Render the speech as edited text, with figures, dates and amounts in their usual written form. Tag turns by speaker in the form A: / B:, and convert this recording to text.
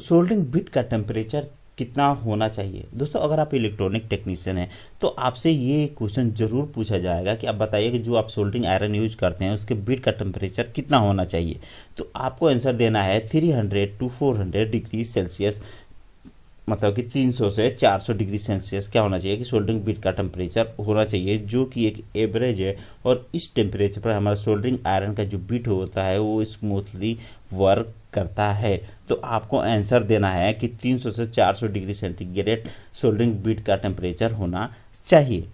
A: Soldering bit का temperature कितना होना चाहिए। दोस्तों अगर आप इलेक्ट्रॉनिक टेक्नीशियन हैं तो आपसे ये क्वेश्चन जरूर पूछा जाएगा कि आप बताइए कि जो आप सोल्डरिंग आयरन यूज करते हैं उसके बिट का टेम्परेचर कितना होना चाहिए। तो आपको आंसर देना है 300 टू 400 डिग्री सेल्सियस, मतलब कि 300 से 400 डिग्री सेल्सियस क्या होना चाहिए कि सोल्डरिंग बिट का टेम्परेचर होना चाहिए, जो कि एक एवरेज है। और इस टेम्परेचर पर हमारा सोल्डरिंग आयरन का जो बिट होता है वो स्मूथली वर्क करता है। तो आपको आंसर देना है कि 300 से 400 डिग्री सेंटीग्रेड सोल्डरिंग बिट का टेम्परेचर होना चाहिए।